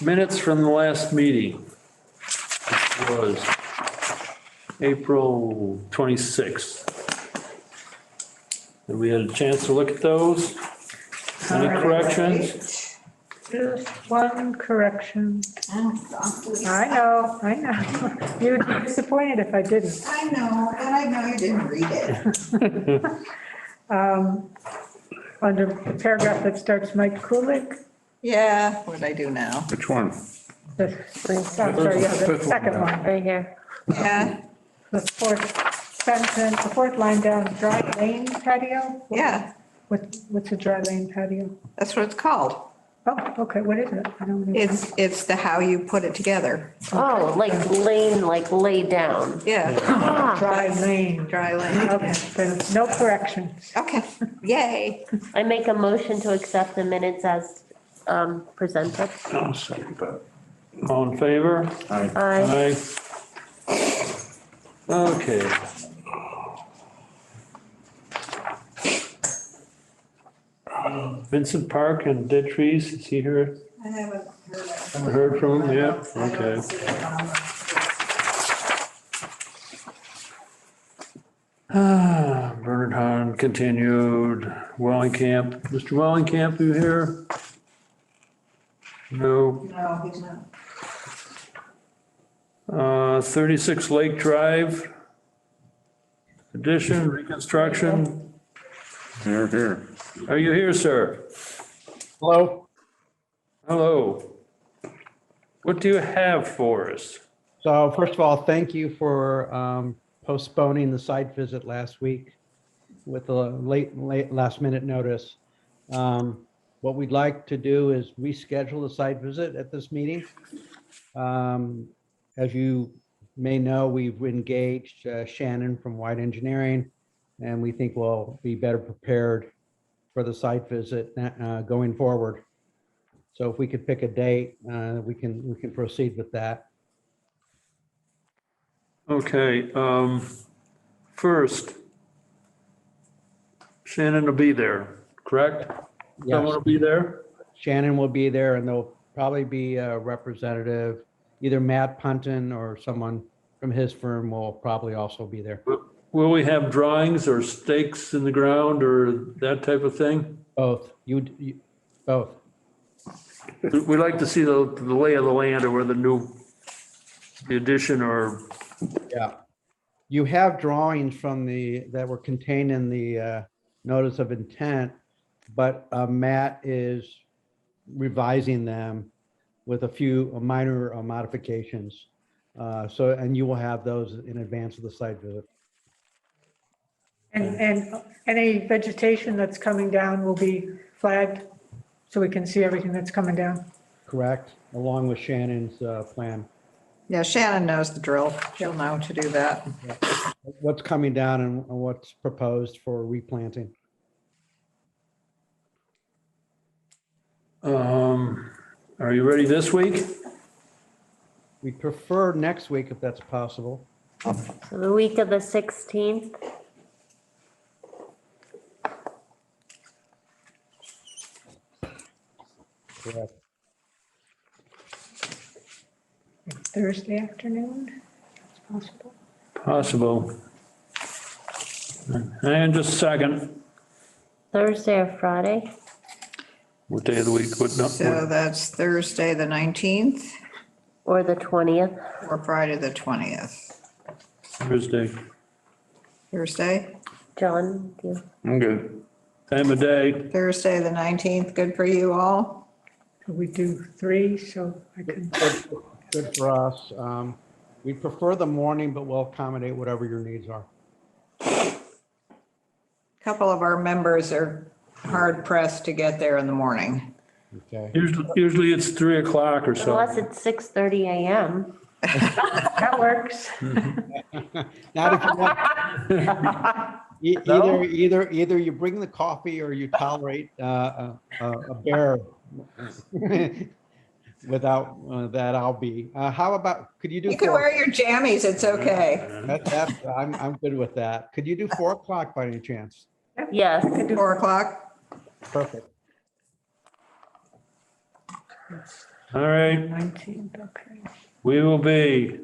Minutes from the last meeting, which was April 26th. Have we had a chance to look at those? Any corrections? Just one correction. I know. You'd be disappointed if I didn't. I know, and I know you didn't read it. Under the paragraph that starts Mike Kulik, Yeah, what'd I do now? Which one? the second one, Right here. Yeah, the fourth sentence, the fourth line down, dry lane patio? yeah, What's a dry lane patio? that's what it's called. Oh, okay, what is it? I don't know. It's the how you put it together. Oh, like lane, like lay down. Yeah, Ah, Dry lane. dry lane. Okay, then no corrections. Okay, yay. I make a motion to accept the minutes as presented. I'll second that. All in favor? Aye. Aye. Okay. Vincent Park and dead trees, is he here? I haven't heard that. Haven't heard from him yet? Okay. Bernard Hahn continued. Wellingcamp, Mr. Wellingcamp, you here? No. No, he's not. 36 Lake Drive. Addition, reconstruction. Here. Are you here, sir? Hello. Hello. What do you have for us? So first of all, thank you for postponing the site visit last week with the late last minute notice. What we'd like to do is reschedule the site visit at this meeting. As you may know, we've engaged Shannon from White Engineering, and we think we'll be better prepared for the site visit going forward. So if we could pick a date, we can proceed with that. Okay, first, Shannon will be there, correct? Yes. Someone will be there? Shannon will be there, and there'll probably be a representative, either Matt Punton or someone from his firm will probably also be there. Will we have drawings or stakes in the ground or that type of thing? Both, both. We'd like to see the lay of the land or where the addition or, Yeah. You have drawings from that were contained in the notice of intent, but Matt is revising them with a few minor modifications. And you will have those in advance of the site visit. And any vegetation that's coming down will be flagged so we can see everything that's coming down. Correct, along with Shannon's plan. Yeah, Shannon knows the drill. She'll know to do that. What's coming down and what's proposed for replanting. are you ready this week? We prefer next week if that's possible. So the week of the 16th. Correct. Thursday afternoon, that's possible. Possible. Hang on just a second. Thursday or Friday? What day of the week? What, no, So that's Thursday, the 19th, Or the 20th? or Friday, the 20th. Thursday. Thursday? John, do you? I'm good. Time of day. Thursday, the 19th, good for you all? Could we do 3 so I can, Good for us. We prefer the morning, but we'll accommodate whatever your needs are. A couple of our members are hard pressed to get there in the morning. Okay. Usually it's 3 o'clock or so. Unless it's 6:30 a.m. that works. Not if you want. Either you bring the coffee or you tolerate a bear. Without that, I'll be. How about, could you do? You can wear your jammies, it's okay. I'm good with that. Could you do 4 o'clock by any chance? Yes. 4 o'clock? Perfect. All right, 19th, okay. we will be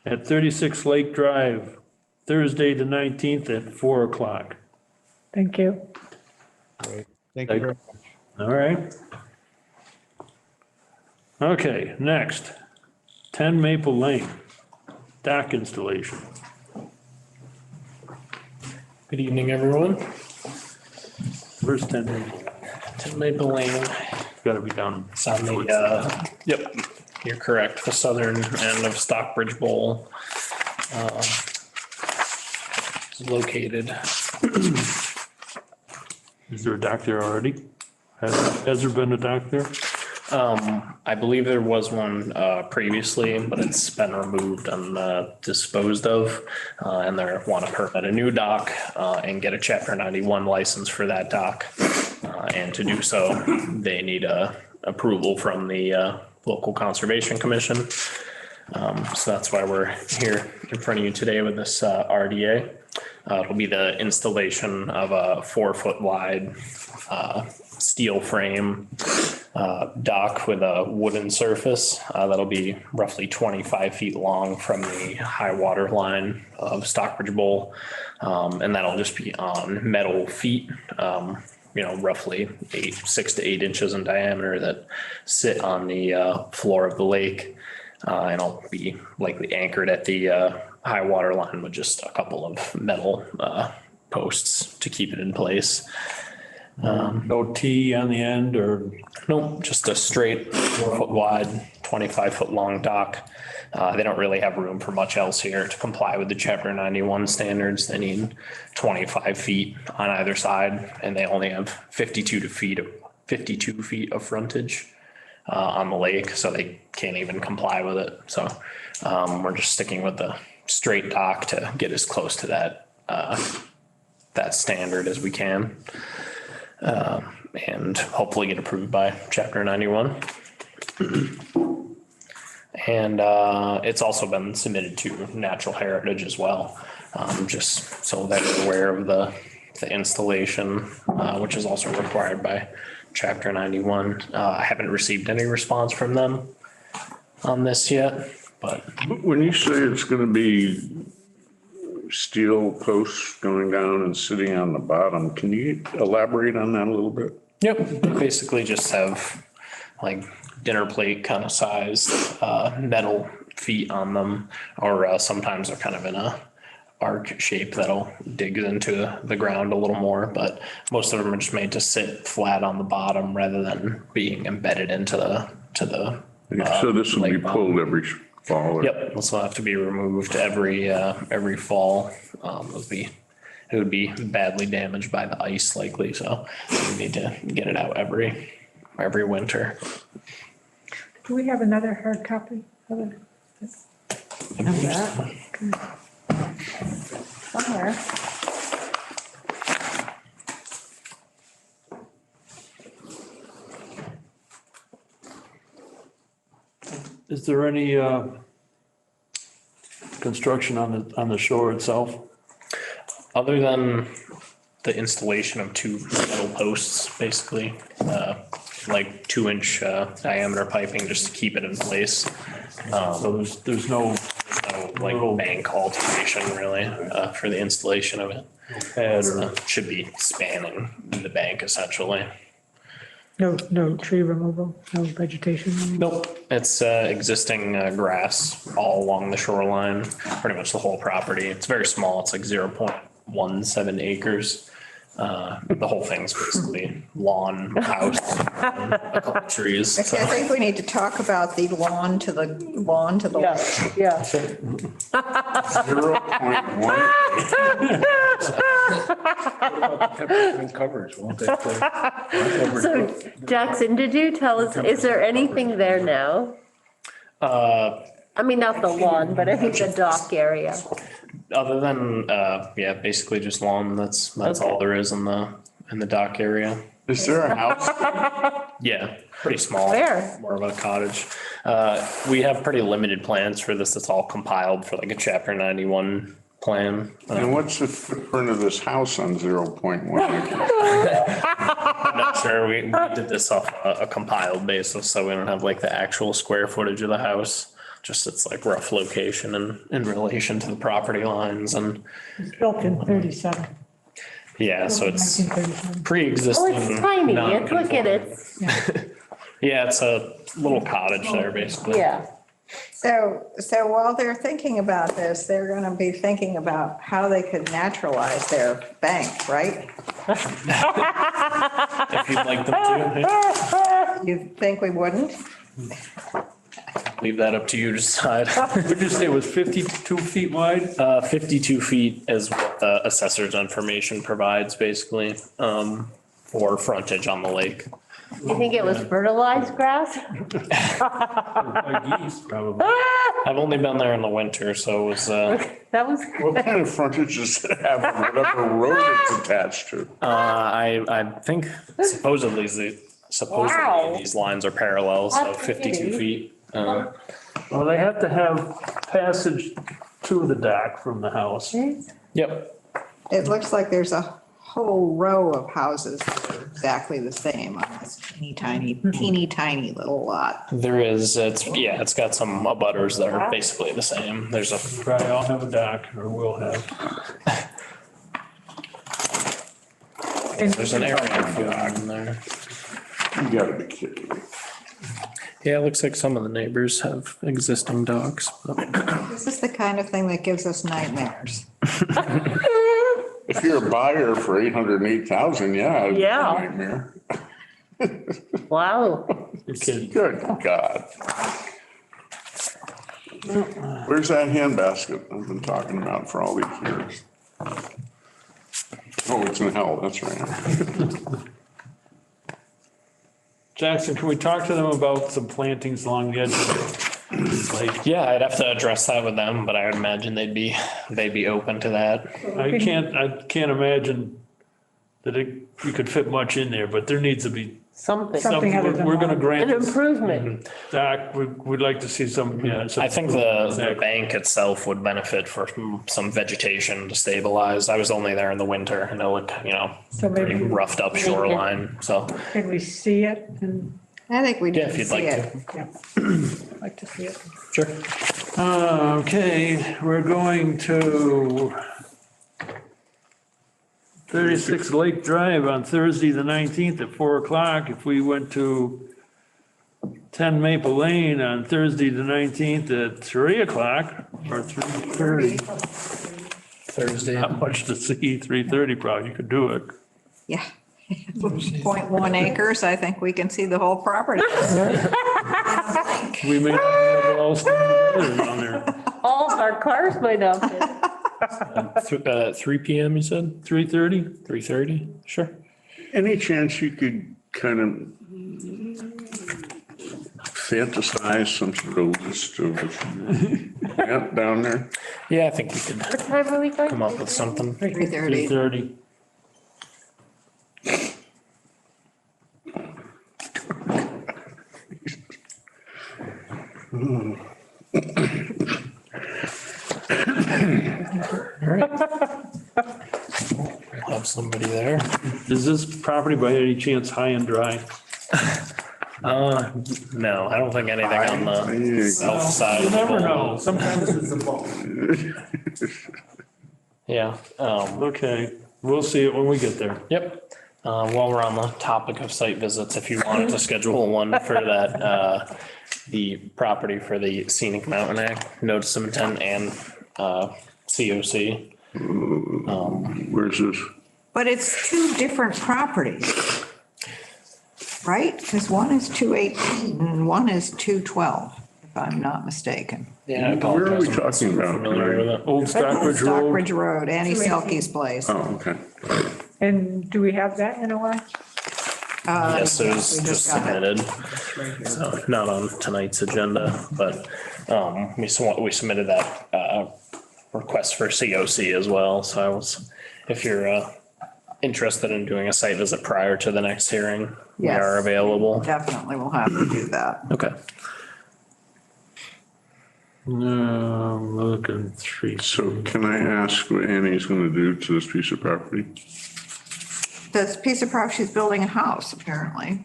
at 36 Lake Drive, Thursday the 19th at 4 o'clock. Thank you. Great. Thank you very much. All right. Okay, next, 10 Maple Lane, dock installation. Good evening, everyone. Where's 10 Maple? 10 Maple Lane. Gotta be down. It's on the, yep, you're correct, the southern end of Stockbridge Bowl. It's located. Is there a dock there already? Has there been a dock there? I believe there was one previously, but it's been removed and disposed of. And they want to permit a new dock and get a Chapter 91 license for that dock. And to do so, they need approval from the local conservation commission. So that's why we're here in front of you today with this RDA. It'll be the installation of a 4-foot wide steel frame dock with a wooden surface that'll be roughly 25 feet long from the high water line of Stockbridge Bowl. And that'll just be on metal feet, roughly 6 to 8 inches in diameter that sit on the floor of the lake. And it'll be likely anchored at the high water line with just a couple of metal posts to keep it in place. No T on the end or? Nope, just a straight 4-foot wide, 25-foot long dock. They don't really have room for much else here to comply with the Chapter 91 standards. They need 25 feet on either side, and they only have 52 feet of frontage on the lake, so they can't even comply with it. So we're just sticking with the straight dock to get as close to that standard as we can. And hopefully get approved by Chapter 91. And it's also been submitted to Natural Heritage as well, just so they're aware of the installation, which is also required by Chapter 91. I haven't received any response from them on this yet, but. When you say it's gonna be steel posts going down and sitting on the bottom, can you elaborate on that a little bit? Yep, basically just have like dinner plate kind of size metal feet on them, or sometimes they're kind of in a arc shape that'll dig into the ground a little more, but most of them are just made to sit flat on the bottom rather than being embedded into the So this will be lake bottom. pulled every fall? or- Yep, this will have to be removed every fall. It would be badly damaged by the ice likely, so we need to get it out every winter. Do we have another hard copy of it? Of that? Somewhere. Is there any construction on the shore itself? Other than the installation of 2 metal posts, basically, like 2-inch diameter piping just to keep it in place. So there's no Like bank alteration really for the installation of it. pad or? Should be spanning the bank essentially. No tree removal, no vegetation removal? Nope, it's existing grass all along the shoreline, pretty much the whole property. It's very small, it's like 0.17 acres. The whole thing's basically lawn, house, a couple trees. Actually, I think we need to talk about the lawn to the left. Yeah. 0.1. Covers, won't they? So Jackson, did you tell us, is there anything there now? I mean, not the lawn, but I think the dock area. Other than, basically just lawn, that's all there is in the dock area. Is there a house? Yeah, pretty small. Where? More of a cottage. We have pretty limited plans for this. It's all compiled for like a Chapter 91 plan. And what's the footprint of this house on 0.1 acres? I'm not sure. We did this off a compiled basis, so we don't have like the actual square footage of the house. Just its like rough location and in relation to the property lines and, It's built in 37. yeah, so it's 1937. Oh, pre-existing. it's tiny. Look at it. Yeah, it's a little cottage there, basically. Yeah. So while they're thinking about this, they're going to be thinking about how they could naturalize their bank, right? If you'd like them to, You think we wouldn't? leave that up to you to decide. Would you say it was 52 feet wide? 52 feet is what the assessor's information provides, basically, for frontage on the lake. You think it was fertilized grass? Like geese, probably. I've only been there in the winter, so it was, That was, What kind of frontage does it have on whatever road it's attached to? I think supposedly Wow. these lines are parallel, so That's 52 pretty. feet. Well, they have to have passage to the dock from the house. Yep. It looks like there's a whole row of houses that are exactly the same on this teeny tiny little lot. There is, it's got some abutters that are basically the same. There's a, Probably all have a dock or will have. there's an area in there. You gotta be kidding me. Yeah, it looks like some of the neighbors have existing docks. But This is the kind of thing that gives us nightmares. If you're a buyer for 808,000, yeah. it's a Yeah. nightmare. wow. You're kidding. Good God. Where's that handbasket I've been talking about for all these years? Oh, it's in hell, that's right. Jackson, can we talk to them about some plantings along the edge of the lake? yeah, I'd have to address that with them, but I would imagine they'd be open to that. I can't imagine that you could fit much in there, but there needs to be Something. Something other than We're gonna lawn. grant An this improvement. dock, we'd like to see some, yeah. some- I think the bank itself would benefit for some vegetation to stabilize. I was only there in the winter and it looked, So pretty maybe, roughed up shoreline, so. can we see it? And, I think we Yeah, need if to you'd see like it. to. yeah. Like to see it. Sure. Okay, we're going to 36 Lake Drive on Thursday, the 19th at 4 o'clock. If we went to 10 Maple Lane on Thursday, the 19th at 3 o'clock or 3:30. Thursday. Not much to see, 3:30 probably, you could do it. Yeah. 0.1 acres, I think we can see the whole property. We may not be able to all stand together down there. All of our cars might not fit. 3 PM, you said? 3:30? 3:30? Sure. Any chance you could kind of fantasize some sort of list of plant down there? Yeah, I think we could What time are we going? come up with something. 3:30. 3:30. We'll have somebody there. Is this property by any chance high and dry? No, I don't think anything on the south side. You never know, sometimes it's a ball. Yeah, Okay, we'll see it when we get there. yep. While we're on the topic of site visits, if you wanted to schedule one for that, the property for the Scenic Mountain Act, notice of intent and, COC. Where's this? But it's two different properties. Right? Because one is 218 and one is 212, if I'm not mistaken. Yeah, I Where are we apologize. talking about? Familiar with it. Old Stockbridge Road. Stockbridge Road, Annie Selke's place. Oh, okay. And do we have that in a while? Yes, it was We just got it. submitted. So not on tonight's agenda, but, we submitted that, request for COC as well. So I was, if you're, interested in doing a site visit prior to the next hearing, we Yes. are available. Definitely will have to do that. Okay. No, I'm looking three. So can I ask what Annie's gonna do to this piece of property? this piece of property, she's building a house, apparently.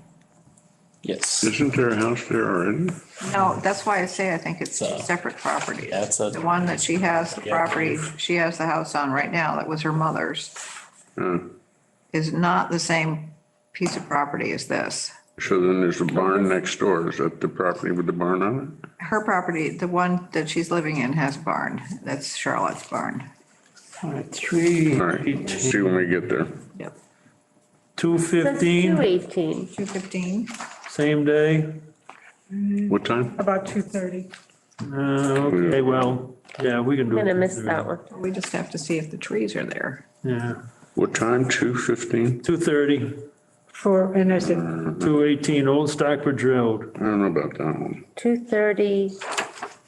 Yes. Isn't there a house there already? No, that's why I say I think it's two So- separate properties. Yeah, it's a- The one that she has, the Yeah. property, she has the house on right now, that was her mother's, is not the same piece of property as this. So then there's a barn next door. Is that the property with the barn on it? Her property, the one that she's living in, has a barn. That's Charlotte's barn. All right, 3, All right, we'll see when we get there. Yep. Says 2:15, 2:18. 2:15. same day. What time? About 2:30. Okay, well, yeah, we can do it. I'm gonna miss that one. We just have to see if the trees are there. Yeah, What time? 2:15? 2:30, And is it, 218 Old Stockbridge Road. I don't know about that one. 2:30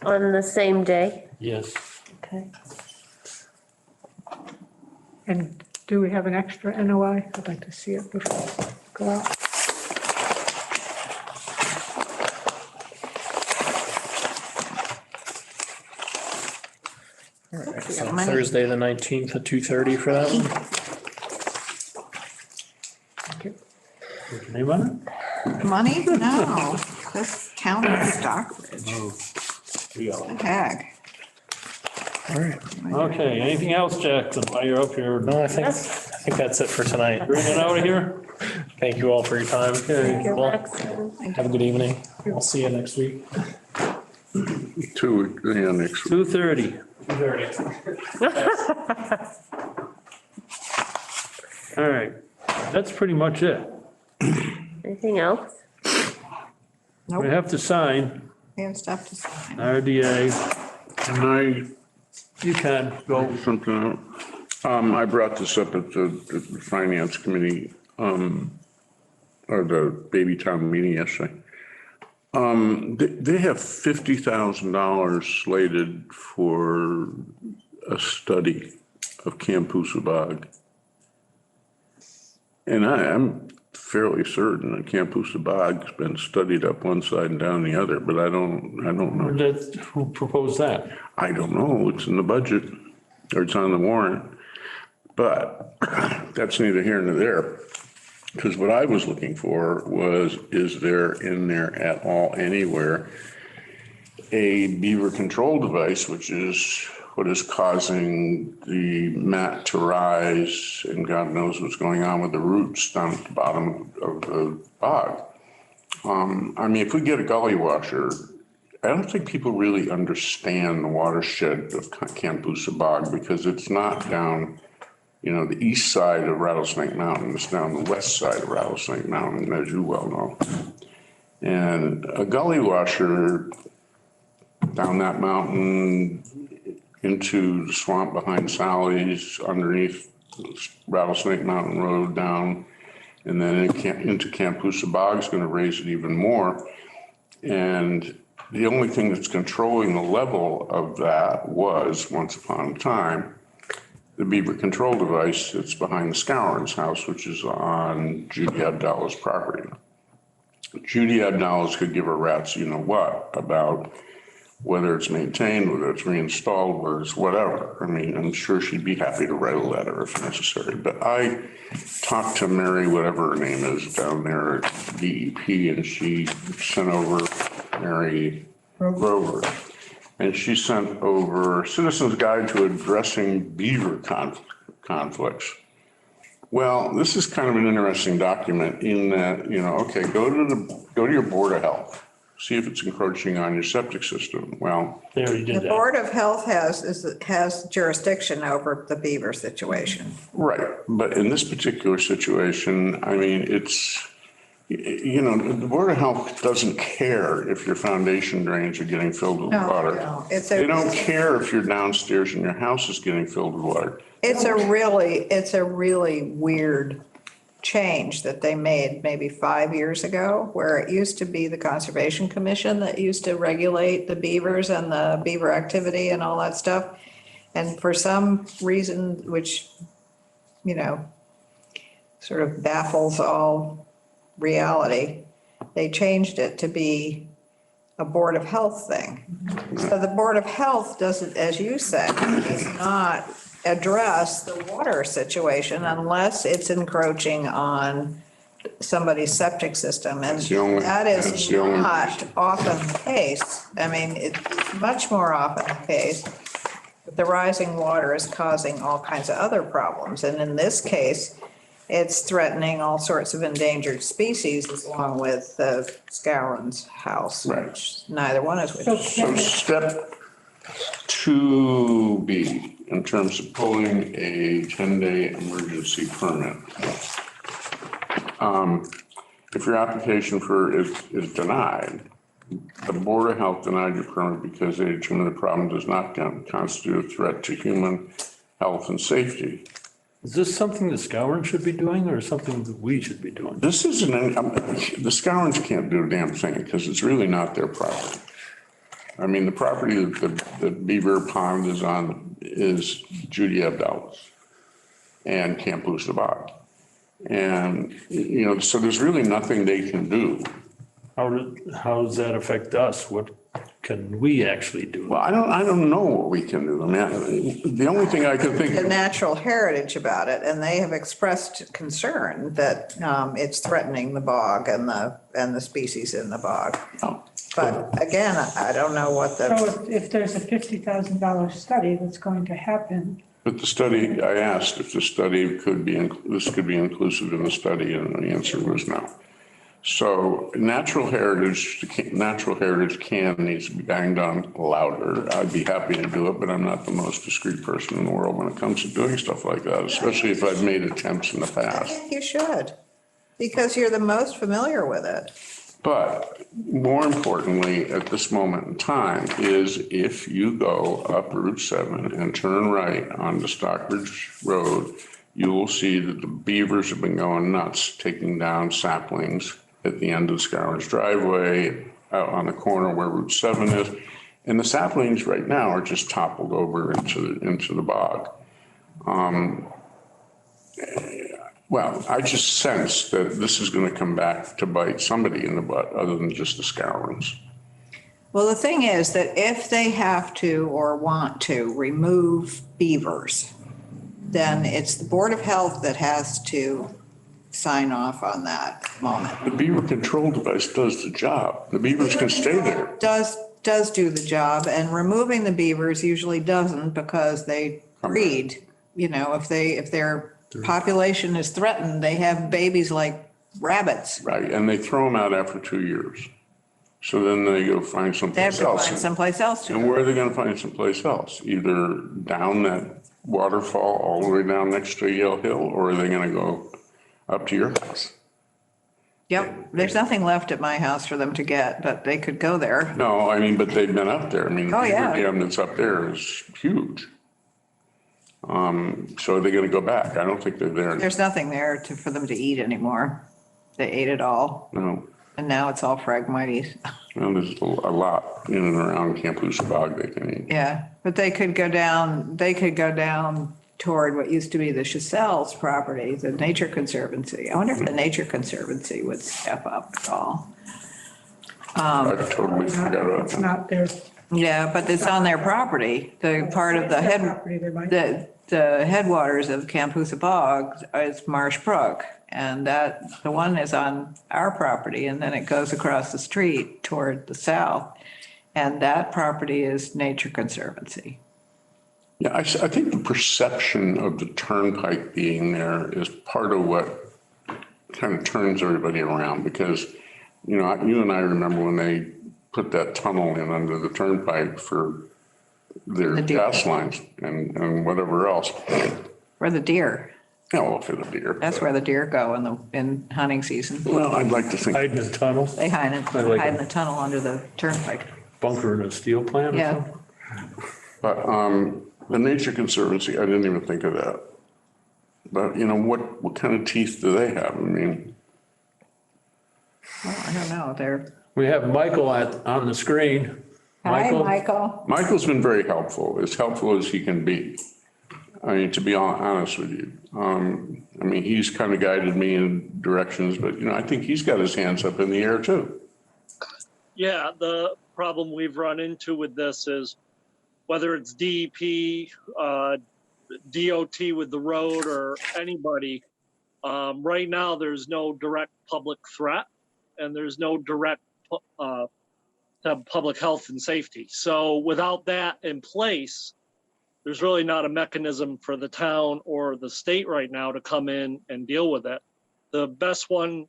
on the same day? Yes. Okay. and do we have an extra NOI? I'd like to see it before we go out. So Thursday, the 19th at 2:30 for that one. Okay. Name on it? Money? No, that's County of Stockbridge. Yeah. Heck. All right. Okay, anything else, Jackson, while you're up here? No, I think that's it for tonight. Bring it out of here? Thank you all for your time. Okay. Well, Excellent. have a good evening. I'll see you next week. 2, yeah, next week. 2:30. 2:30. All right, that's pretty much it. Anything else? We Nope, have to sign we have stuff to sign. RDA. Can I You can go. something out? I brought this up at the finance committee, or the baby town meeting yesterday. They have $50,000 slated for a study of Campusa Bog. And I'm fairly certain that Campusa Bog's been studied up one side and down the other, but I don't know. Who proposed that? I don't know, it's in the budget, or it's on the warrant, but that's neither here nor there. Because what I was looking for was, is there in there at all anywhere a beaver control device, which is what is causing the mat to rise, and God knows what's going on with the roots down at the bottom of the bog. I mean, if we get a gully washer, I don't think people really understand the watershed of Campusa Bog, because it's not down, the east side of Rattlesnake Mountain. It's down the west side of Rattlesnake Mountain, as you well know. And a gully washer down that mountain into the swamp behind Sally's, underneath Rattlesnake Mountain Road down, and then into Campusa Bog is going to raise it even more. And the only thing that's controlling the level of that was, once upon a time, the beaver control device that's behind the Scourin's house, which is on Judy Abdallah's property. Judy Abdallah could give a rat's you-know-what about whether it's maintained, whether it's reinstalled, whether it's whatever. I mean, I'm sure she'd be happy to write a letter if necessary. But I talked to Mary, whatever her name is, down there at DEP, and she sent over Mary Grover. And she sent over Citizen's Guide to Addressing Beaver Conflicts. Well, this is kind of an interesting document in that, okay, go to your Board of Health, see if it's encroaching on your septic system. Well, They already The did that. Board of Health has jurisdiction over the beaver situation. right, but in this particular situation, I mean, it's, the Board of Health doesn't care if your foundation drains are getting filled with water. No, They don't care if your downstairs in your house is getting filled with water. it's a really weird change that they made maybe 5 years ago, where it used to be the Conservation Commission that used to regulate the beavers and the beaver activity and all that stuff. And for some reason, which, sort of baffles all reality, they changed it to be a Board of Health thing. So the Board of Health doesn't, as you said, is not address the water situation unless it's encroaching on somebody's septic system. And That's the only- that that's is the only- not often the case. I mean, it's much more often the case that the rising water is causing all kinds of other problems. And in this case, it's threatening all sorts of endangered species along with the Scowron's house, Right. which neither one is with. So step 2B, in terms of pulling a 10-day emergency permit. If your application is denied, the Board of Health denied your permit because they determined the problem does not constitute a threat to human health and safety. Is this something the Scourin should be doing or something that we should be doing? This isn't, the Scourins can't do a damn thing because it's really not their property. I mean, the property that the Beaver Pond is on is Judy Abdallah's and Camp Bog. And, you know, so there's really nothing they can do. How does that affect us? What can we actually do? Well, I don't know what we can do. I mean, the only thing I can think The of, natural heritage about it, and they have expressed concern that it's threatening the bog and the species in the bog. oh, But again, I don't know what So the, if there's a $50,000 study that's going to happen, but the study, I asked if the study could be, this could be inclusive in the study, and the answer was no. So natural heritage can needs to be banged on louder. I'd be happy to do it, but I'm not the most discreet person in the world when it comes to doing stuff like that, especially if I've made attempts in the I past. think you should, because you're the most familiar with it. But more importantly, at this moment in time, is if you go up Route 7 and turn right onto Stockbridge Road, you will see that the beavers have been going nuts, taking down saplings at the end of Scourin's driveway, out on the corner where Route 7 is. And the saplings right now are just toppled over into the bog. Well, I just sense that this is going to come back to bite somebody in the butt other than just the Scourins. Well, the thing is that if they have to or want to remove beavers, then it's the Board of Health that has to sign off on that moment. The beaver control device does the job. The beavers can stay there. Does do the job, and removing the beavers usually doesn't because they breed. You know, if their population is threatened, they have babies like rabbits. Right, and they throw them out after 2 years. So then they go find They have someplace to else. find someplace else to. And where are they gonna find someplace else? Either down that waterfall all the way down next to Yale Hill, or are they gonna go up to your house? Yep, there's nothing left at my house for them to get, but they could go there. No, I mean, but they've been up there. I mean, Oh, the yeah. beaver dam that's up there is huge. So are they gonna go back? I don't think they're there. There's nothing there for them to eat anymore. They ate it all, No, and now it's all Phragmites. no, there's a lot in and around Camp Bog they can eat. Yeah, but they could go down toward what used to be the Chaselle's property, the Nature Conservancy. I wonder if the Nature Conservancy would step up at all. I totally forgot about it's that. not their Yeah, but it's on their property, the part of the property, they might. the headwaters of Camp Bog is Marsh Brook. And the one is on our property, and then it goes across the street toward the south. And that property is Nature Conservancy. Yeah, I think the perception of the turnpike being there is part of what kind of turns everybody around because, you know, you and I remember when they put that tunnel in under the turnpike for their The deer. gas lines and whatever else. Where the deer, Yeah, well, for the deer. that's where the deer go in hunting season. Well, I'd like to think, Hide in a tunnel, They hide in like hide in the tunnel under the turnpike. bunker in a steel plant or Yeah. something? but the Nature Conservancy, I didn't even think of that. But, you know, what kind of teeth do they have? I mean, Well, I don't know, they're. We have Michael on the screen. Hi, Michael. Michael's been very helpful, as helpful as he can be. I mean, to be honest with you. I mean, he's kind of guided me in directions, but, you know, I think he's got his hands up in the air too. Yeah, the problem we've run into with this is whether it's DEP, DOT with the road or anybody. Right now, there's no direct public threat and there's no direct to public health and safety. So without that in place, there's really not a mechanism for the town or the state right now to come in and deal with it. The best one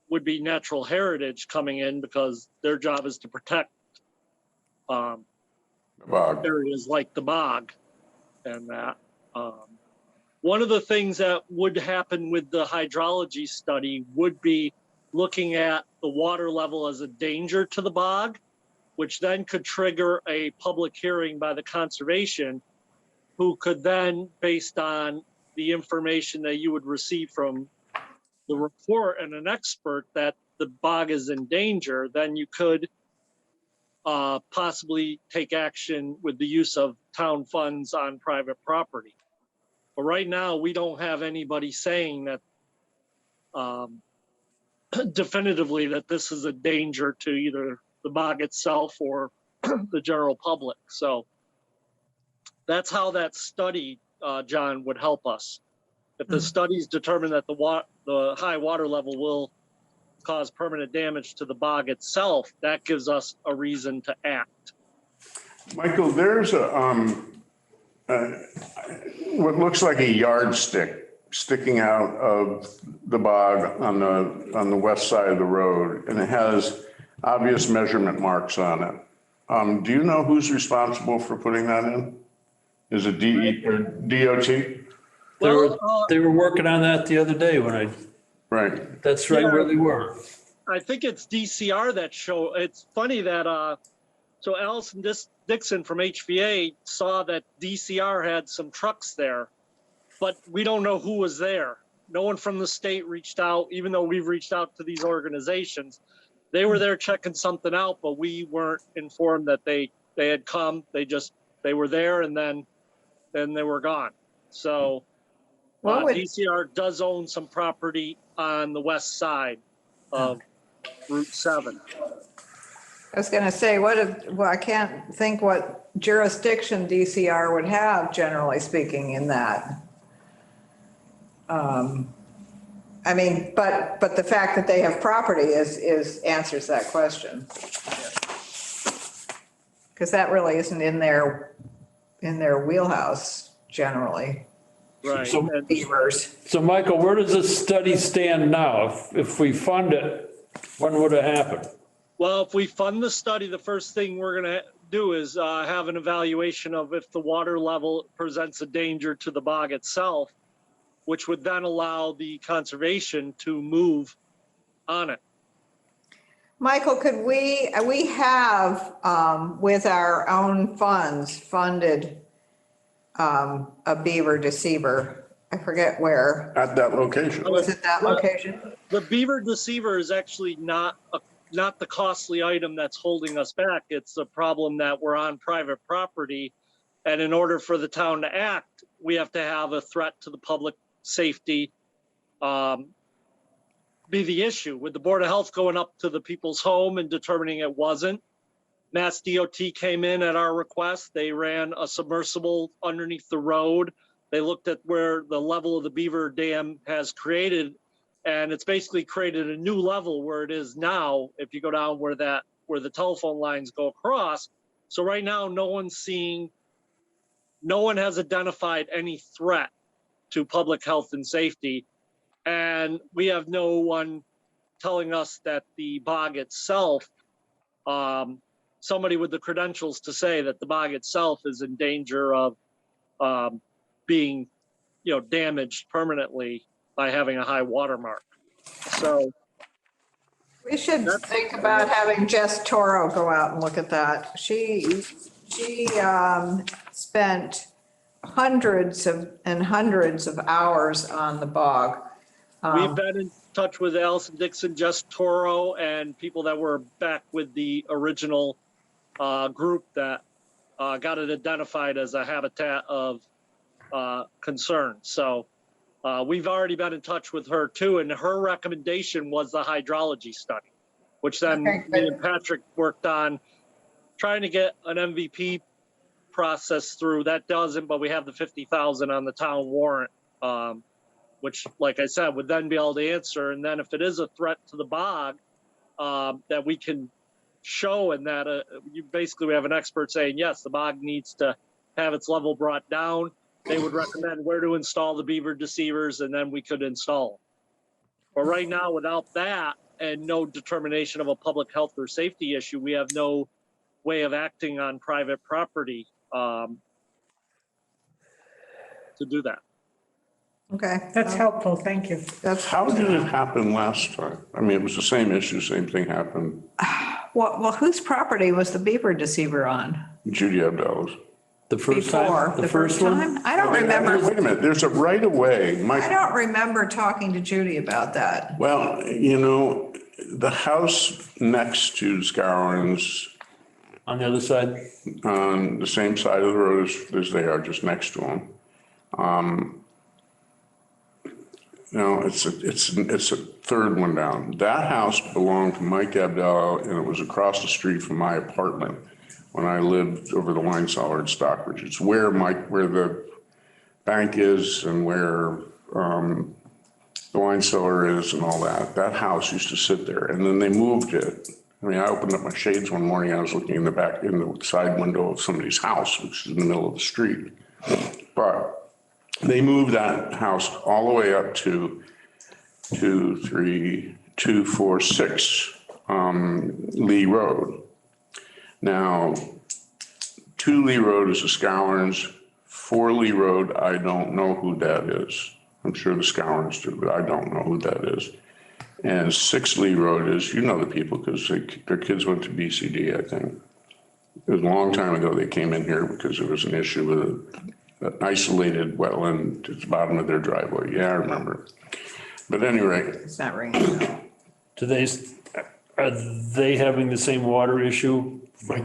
would be Natural Heritage coming in because their job is to protect Bog. areas like the bog and that. One of the things that would happen with the hydrology study would be looking at the water level as a danger to the bog, which then could trigger a public hearing by the conservation, who could then, based on the information that you would receive from the report and an expert that the bog is in danger, then you could possibly take action with the use of town funds on private property. But right now, we don't have anybody saying that definitively that this is a danger to either the bog itself or the general public. So that's how that study, John, would help us. If the studies determine that the high water level will cause permanent damage to the bog itself, that gives us a reason to act. Michael, there's what looks like a yardstick sticking out of the bog on the west side of the road, and it has obvious measurement marks on it. Do you know who's responsible for putting that in? Is it DE or DOT? They were working on that the other day when Right. that's right where they were. I think it's DCR that show. It's funny that so Allison Dixon from HVA saw that DCR had some trucks there, but we don't know who was there. No one from the state reached out, even though we've reached out to these organizations. They were there checking something out, but we weren't informed that they had come. They were there and then they were gone. So DCR does own some property on the west side of Route 7. I was going to say, I can't think what jurisdiction DCR would have, generally speaking, in that. I mean, but the fact that they have property answers that question. Because that really isn't in their wheelhouse generally. Right. So- And Beavers. So Michael, where does this study stand now? If we fund it, when would it happen? well, if we fund the study, the first thing we're going to do is have an evaluation of if the water level presents a danger to the bog itself, which would then allow the conservation to move on it. Michael, could we have, with our own funds, funded a beaver deceiver? I forget where. At that location. Was it that location? The beaver deceiver is actually not the costly item that's holding us back. It's a problem that we're on private property. And in order for the town to act, we have to have a threat to the public safety be the issue. With the Board of Health going up to the people's home and determining it wasn't, Mass DOT came in at our request. They ran a submersible underneath the road. They looked at where the level of the beaver dam has created, and it's basically created a new level where it is now. If you go down where the telephone lines go across. So right now, no one has identified any threat to public health and safety. And we have no one telling us that the bog itself, somebody with the credentials to say that the bog itself is in danger of being, damaged permanently by having a high water mark. So We should think about having Jess Toro go out and look at that. She spent hundreds of hours on the bog. we've been in touch with Allison Dixon, Jess Toro, and people that were back with the original group that got it identified as a habitat of concern. So we've already been in touch with her too, and her recommendation was the hydrology study, which then me and Patrick worked on trying to get an MVP process through. That doesn't, but we have the 50,000 on the town warrant, which, like I said, would then be able to answer. And then if it is a threat to the bog, that we can show, and that we have an expert saying, yes, the bog needs to have its level brought down. They would recommend where to install the beaver deceivers, and then we could install them. But right now, without that and no determination of a public health or safety issue, we have no way of acting on private property to do that. Okay. That's helpful, thank you. That's How did it happen last time? I mean, it was the same issue, same thing happened. well, whose property was the beaver deceiver on? Judy Abdallah's. The first Before, time, the first time? I don't remember. Wait a minute, there's a right of way. I don't remember talking to Judy about that. Well, you know, the house next to Scourins, on the other side, on the same side of the road as they are, just next to them. No, it's a third one down. That house belonged to Mike Abdallah, and it was across the street from my apartment when I lived over the wine cellar at Stockbridge. It's where the bank is and where the wine cellar is and all that. That house used to sit there, and then they moved it. I mean, I opened up my shades one morning, I was looking in the side window of somebody's house, which is in the middle of the street. But they moved that house all the way up to 246 Lee Road. Now, 2 Lee Road is the Scourins. 4 Lee Road, I don't know who that is. I'm sure the Scourins do, but I don't know who that is. And 6 Lee Road is, you know the people, because their kids went to BCD, I think. It was a long time ago they came in here because there was an issue with an isolated wetland at the bottom of their driveway. Yeah, I remember. But at any rate. It's not ringing. are they having the same water issue?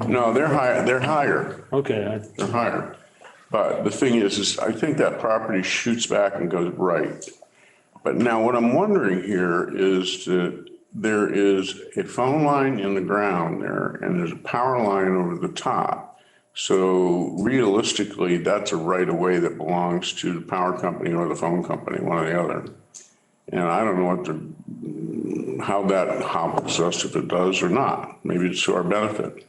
No, they're higher. Okay, They're higher. But the thing is I think that property shoots back and goes right. But now what I'm wondering here is that there is a phone line in the ground there and there's a power line over the top. So realistically, that's a right of way that belongs to the power company or the phone company, one or the other. And I don't know how that hobbles us, if it does or not. Maybe it's to our benefit.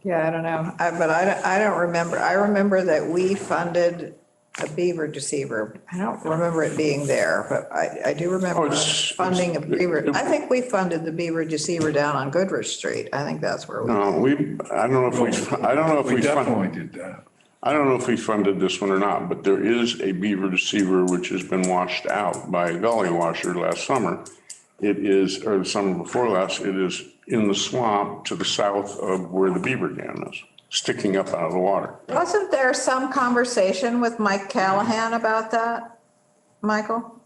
Yeah, I don't know. But I don't remember. I remember that we funded a beaver deceiver. I don't remember it being there, but I do remember funding a beaver. I think we funded the beaver deceiver down on Goodrich Street. I think that's where we. No, I don't know if we definitely did that. I don't know if we funded this one or not, but there is a beaver deceiver which has been washed out by a gully washer last summer. It is, or the summer before last, it is in the swamp to the south of where the beaver dam is, sticking up out of the water. Wasn't there some conversation with Mike Callahan about that, Michael?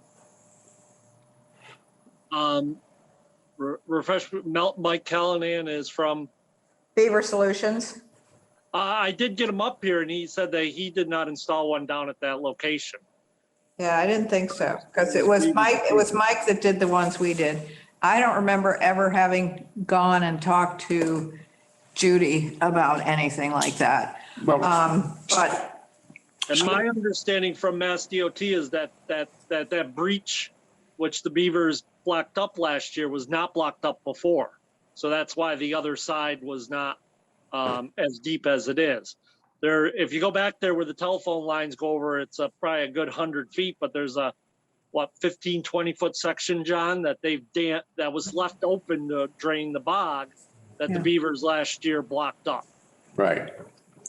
Mike Callahan is from Beaver Solutions? I did get him up here and he said that he did not install one down at that location. Yeah, I didn't think so, because it was Mike that did the ones we did. I don't remember ever having gone and talked to Judy about anything like that. Well, But And my understanding from Mass DOT is that breach, which the beavers blocked up last year, was not blocked up before. So that's why the other side was not as deep as it is. There, if you go back there where the telephone lines go over, it's probably a good 100 feet, but there's a 15, 20 foot section, John, that that was left open to drain the bog that the beavers last year blocked up. right.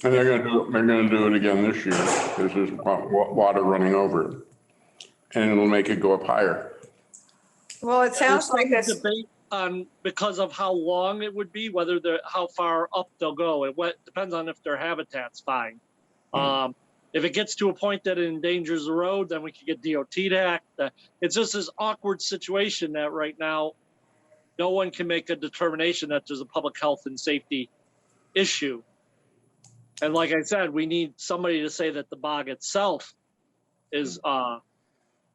And they're gonna do it again this year because there's water running over it. And it'll make it go up higher. well, it sounds like There's this. some debate on because of how long it would be, whether how far up they'll go. It depends on if their habitat's fine. If it gets to a point that it endangers the road, then we could get DOT to act. It's just this awkward situation that right now, no one can make a determination that there's a public health and safety issue. And like I said, we need somebody to say that the bog itself is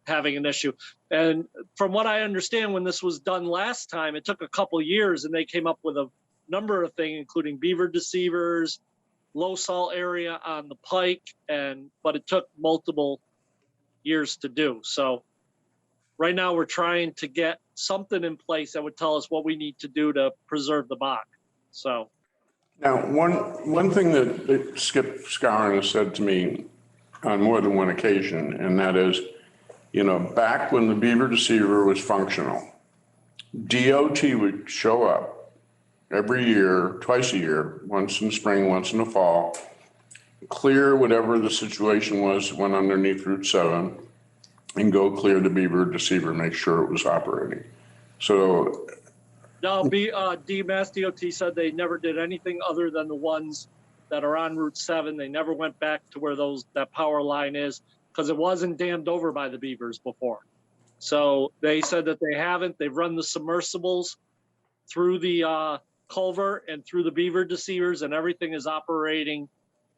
having an issue. And from what I understand, when this was done last time, it took a couple years and they came up with a number of things, including beaver deceivers, low salt area on the pike, but it took multiple years to do. So right now we're trying to get something in place that would tell us what we need to do to preserve the bog. So. Now, one thing that Skip Scourin has said to me on more than one occasion, and that is, back when the beaver deceiver was functional, DOT would show up every year, twice a year, once in the spring, once in the fall, clear whatever the situation was that went underneath Route 7, and go clear the beaver deceiver, make sure it was operating. So. No, Mass DOT said they never did anything other than the ones that are on Route 7. They never went back to where that power line is because it wasn't dammed over by the beavers before. So they said that they haven't. They've run the submersibles through the culvert and through the beaver deceivers, and everything is operating.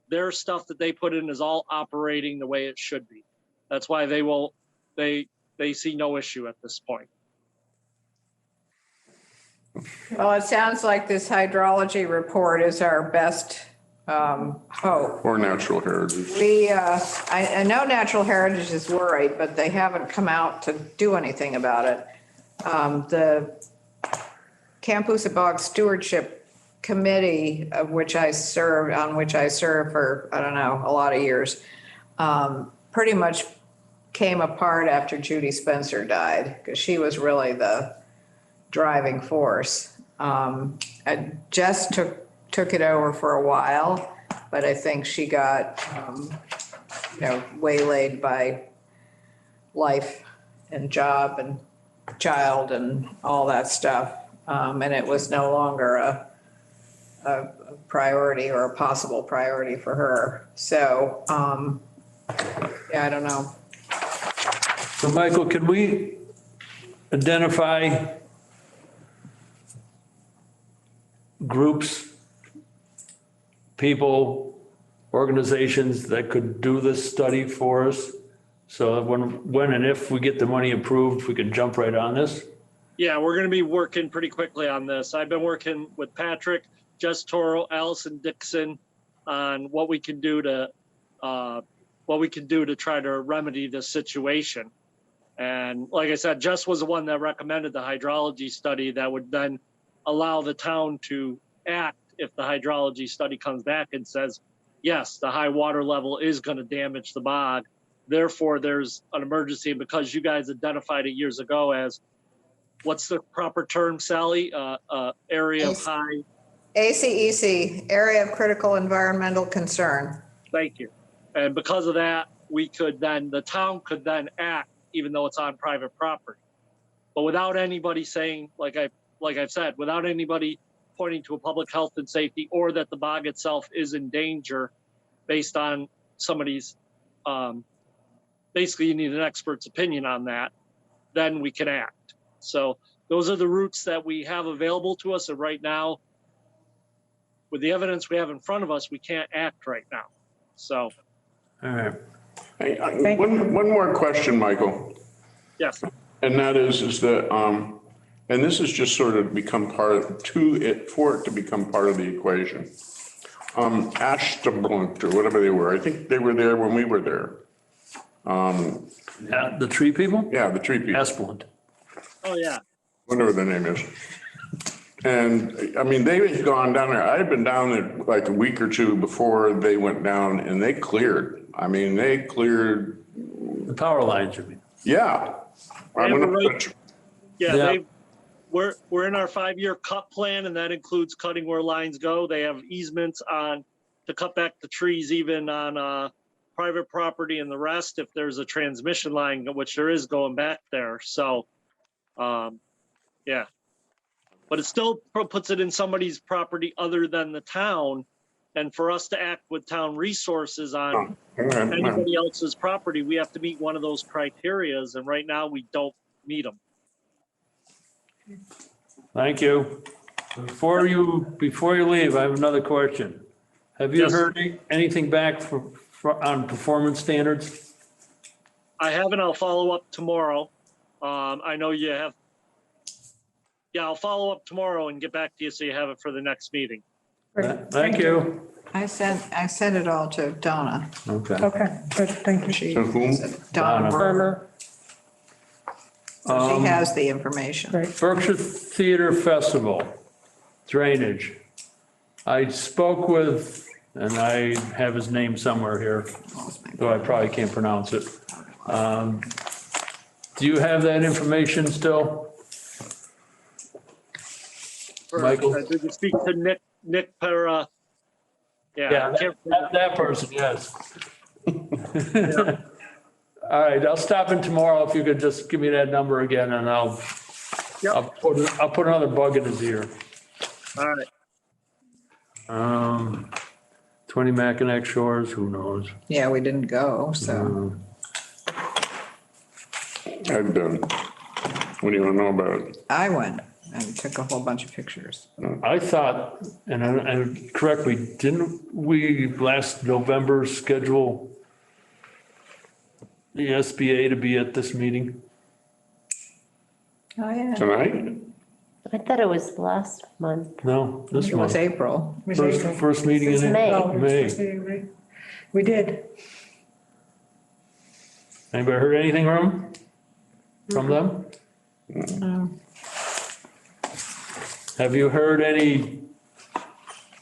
Their stuff that they put in is all operating the way it should be. That's why they see no issue at this point. Well, it sounds like this hydrology report is our best hope. Or natural heritage. I know Natural Heritage is worried, but they haven't come out to do anything about it. The Campusa Bog Stewardship Committee, on which I served for, I don't know, a lot of years, pretty much came apart after Judy Spencer died, because she was really the driving force. I just took it over for a while, but I think she got, waylaid by life and job and child and all that stuff. And it was no longer a priority or a possible priority for her. So, I don't know. So Michael, can we identify groups, people, organizations that could do this study for us? So when and if we get the money approved, we can jump right on this? Yeah, we're going to be working pretty quickly on this. I've been working with Patrick, Jess Toro, Allison Dixon on what we can do to try to remedy this situation. And like I said, Jess was the one that recommended the hydrology study that would then allow the town to act if the hydrology study comes back and says, yes, the high water level is going to damage the bog. Therefore, there's an emergency. And because you guys identified it years ago as, what's the proper term, Sally? Area of high. ACEC, Area of Critical Environmental Concern. Thank you. And because of that, the town could then act, even though it's on private property. But without anybody saying, like I've said, without anybody pointing to a public health and safety or that the bog itself is in danger based on somebody's, basically you need an expert's opinion on that, then we can act. So those are the routes that we have available to us. And right now, with the evidence we have in front of us, we can't act right now. So. All right. Hey, one more question, Michael. Yes. And that is that, and this has just sort of become for it to become part of the equation. Ashtablunt or whatever they were, I think they were there when we were there. Yeah, the tree people? Yeah, the tree people, Asplund. Oh, yeah. whatever their name is. And I mean, they had gone down there. I had been down there like a week or two before they went down and they cleared. I mean, they cleared. The power lines, you mean? Yeah. Yeah. We're in our 5-year cut plan, and that includes cutting where lines go. They have easements to cut back the trees, even on private property, and the rest if there's a transmission line, which there is going back there. So, yeah. But it still puts it in somebody's property other than the town. And for us to act with town resources on anybody else's property, we have to meet one of those criterias. And right now we don't meet them. Thank you. Before you leave, I have another question. Have you Yes. heard anything back on performance standards? I haven't. I'll follow up tomorrow. I know you have. Yeah, I'll follow up tomorrow and get back to you so you have it for the next meeting. Great. Thank you. I sent it all to Donna. Okay. Okay, good, thank you. She, To whom? Donna, Donna. so she has the information. Great. Berkshire Theater Festival, drainage. I spoke with, and I have his name somewhere here, though I probably can't pronounce it. Do you have that information still? Michael? Did you speak to Nick Pera? Yeah, that person, yes. All right, I'll stop in tomorrow if you could just give me that number again and I'll put another bug in his ear. All right. 20 Mackinac Shores, who knows? Yeah, we didn't go, so. I've done. What do you want to know about it? I went and took a whole bunch of pictures. I thought, and correct me, didn't we last November schedule the SBA to be at this meeting? Oh, yeah. Tonight? I thought it was last month. No, this It was month. April. First meeting This is in May. May. We did. Anybody heard anything from them? No. Have you heard any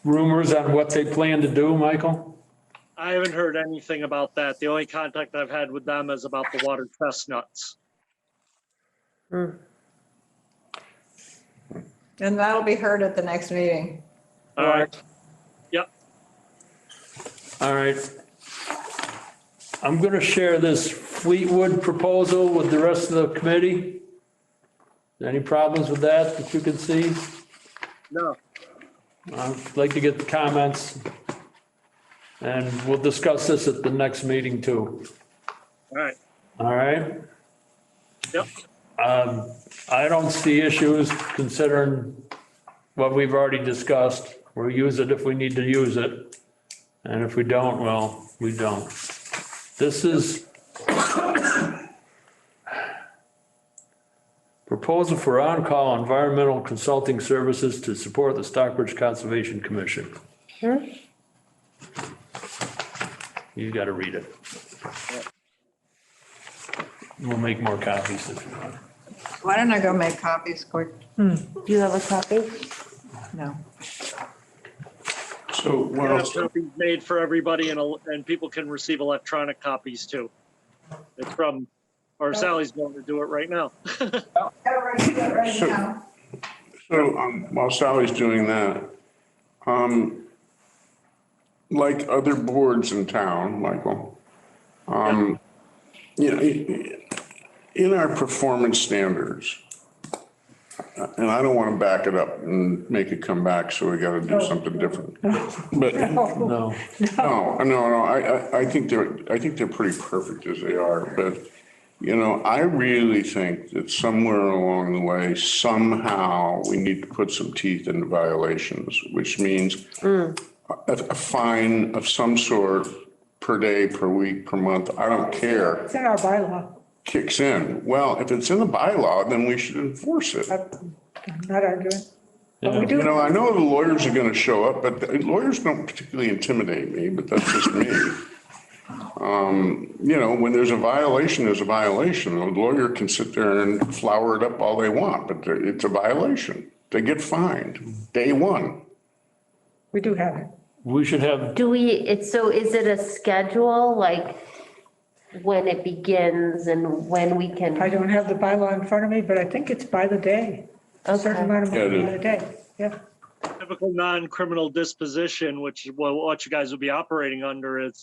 rumors on what they plan to do, Michael? I haven't heard anything about that. The only contact I've had with them is about the water chestnuts. And that'll be heard at the next meeting. All right. Yep. All right. I'm going to share this Fleetwood proposal with the rest of the committee. Any problems with that you can see? No. I'd like to get the comments. And we'll discuss this at the next meeting too. All right. All right? Yep. I don't see issues considering what we've already discussed. We'll use it if we need to use it. And if we don't, well, we don't. This is proposal for on-call environmental consulting services to support the Stockbridge Conservation Commission. You got to read it. We'll make more copies if you want. Why don't I go make copies quick? Do you have a copy? No. So what We'll have else? copies made for everybody and people can receive electronic copies too. It's from, or Sally's going to do it right now. So while Sally's doing that, like other boards in town, Michael, you know, in our performance standards, and I don't want to back it up and make it come back, so we got to do something different. But No. I think they're pretty perfect as they are, but you know, I really think that somewhere along the way, somehow we need to put some teeth into violations, which means a fine of some sort per day, per week, per month, I don't care, It's in our bylaw. kicks in. Well, if it's in the bylaw, then we should enforce it. I'm not arguing. But we Yeah. do. You know, I know the lawyers are gonna show up, but the lawyers don't particularly intimidate me, but that's just me. You know, when there's a violation, there's a violation. A lawyer can sit there and flower it up all they want, but it's a violation. They get fined day one. We do have it. We should have, Do we, so is it a schedule, like when it begins and when we I can? don't have the bylaw in front of me, but I think it's by the day. A certain Okay. amount of Yeah, it money by is. the day, yeah. Typical non-criminal disposition, which what you guys will be operating under, it's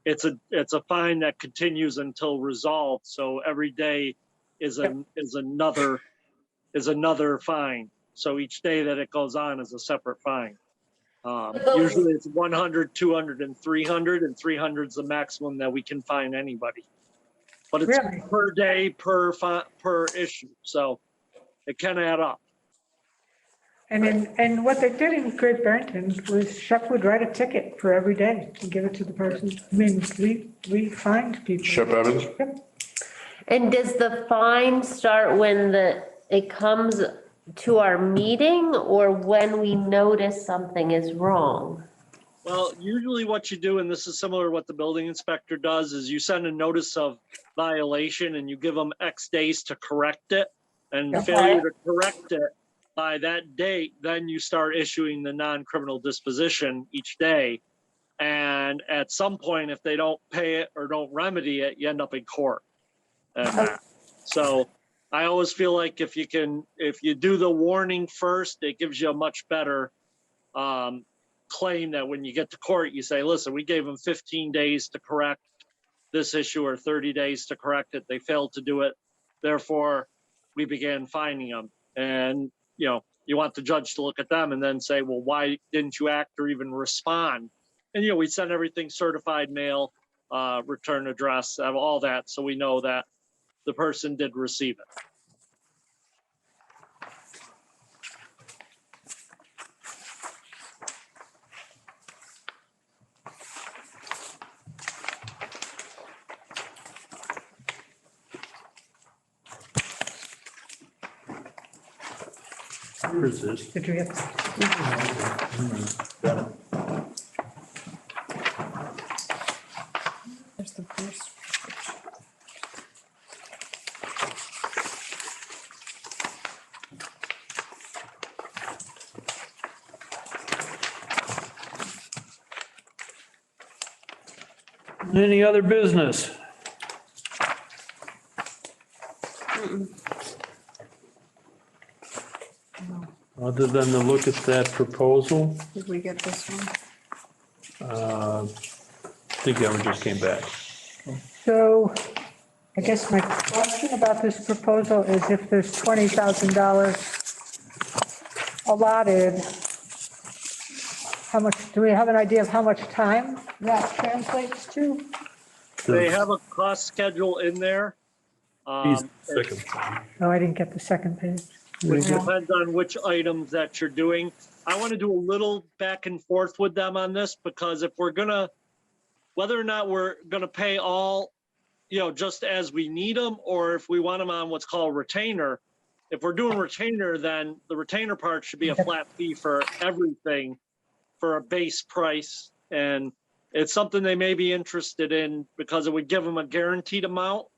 a fine that continues until resolved. So every day is another fine. So each day that it goes on is a separate fine. Usually it's 100, 200, and 300, and 300 is the maximum that we can fine anybody. But it's Really? per day, per issue, so it can add up. And what they did in Great Barrington was Shep would write a ticket for every day and give it to the person. I mean, we fined people. Shep Evans? Yep. And does the fine start when it comes to our meeting or when we notice something is wrong? Well, usually what you do, and this is similar to what the building inspector does, is you send a notice of violation and you give them X days to correct it. And failure to correct it by that date, then you start issuing the non-criminal disposition each day. And at some point, if they don't pay it or don't remedy it, you end up in court. And so I always feel like if you do the warning first, it gives you a much better claim that when you get to court, you say, listen, we gave them 15 days to correct this issue or 30 days to correct it. They failed to do it. Therefore, we began fining them. And, you want the judge to look at them and then say, well, why didn't you act or even respond? And, we send everything certified mail, return address, all that. So we know that the person did receive it. Where is this? Did you get? There's the first. Any other business? Other than to look at that proposal, Did we get this one? I think I just came back. So I guess my question about this proposal is if there's $20,000 allotted, how much, do we have an idea of how much time that translates to? They have a cost schedule in there. Second. Oh, I didn't get the second page. Which depends on which items that you're doing. I want to do a little back and forth with them on this because if we're gonna, whether or not we're gonna pay all, just as we need them, or if we want them on what's called retainer. If we're doing retainer, then the retainer part should be a flat fee for everything for a base price. And it's something they may be interested in because it would give them a guaranteed amount.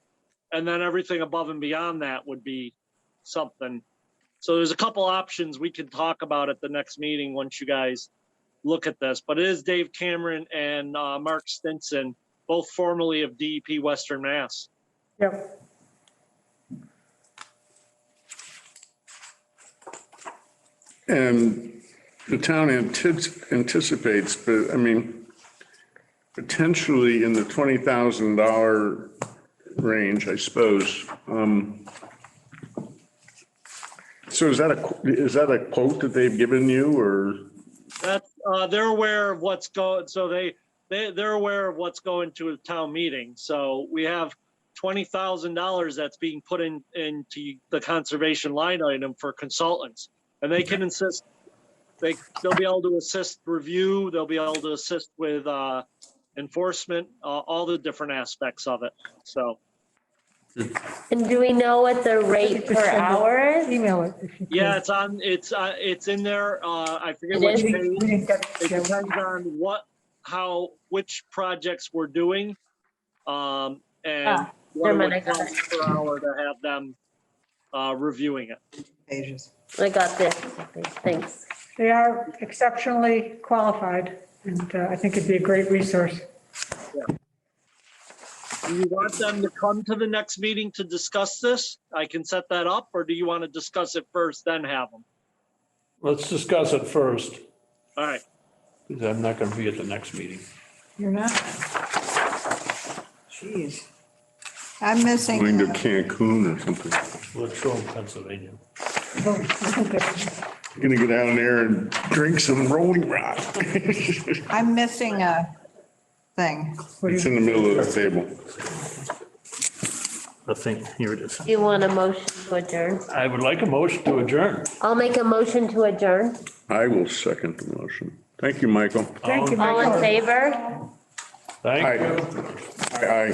And then everything above and beyond that would be something. So there's a couple options we could talk about at the next meeting once you guys look at this. But it is Dave Cameron and Mark Stinson, both formerly of DEP Western Mass. Yep. And the town anticipates, but I mean, potentially in the $20,000 range, I suppose. So is that a quote that they've given you or? That's they're aware of what's going. So they're aware of what's going to a town meeting. So we have $20,000 that's being put into the conservation line item for consultants, and they can insist. They'll be able to assist review. They'll be able to assist with enforcement, all the different aspects of it. So. And do we know what the rate per hour is? Email it if you can. Yeah, it's in there. I forget It which is? page. We didn't get It it. depends on which projects we're doing. And what never it mind, I would got cost per hour to have them reviewing it. Pages. I got this. Thanks. They are exceptionally qualified, and I think it'd be a great resource. Do you want them to come to the next meeting to discuss this? I can set that up, or do you want to discuss it first, then have them? Let's discuss it first, All right. because I'm not going to be at the next meeting. You're not? Jeez. I'm missing. Going to Cancun or something. Latrobe, Pennsylvania. Gonna go down there and drink some Rolling Rock. I'm missing a thing. It's in the middle of the table. The thing, here it is. Do you want a motion to adjourn? I would like a motion to adjourn. I'll make a motion to adjourn. I will second the motion. Thank you, Michael. Thank you, All in Michael. favor? Thank Aye. you. Aye.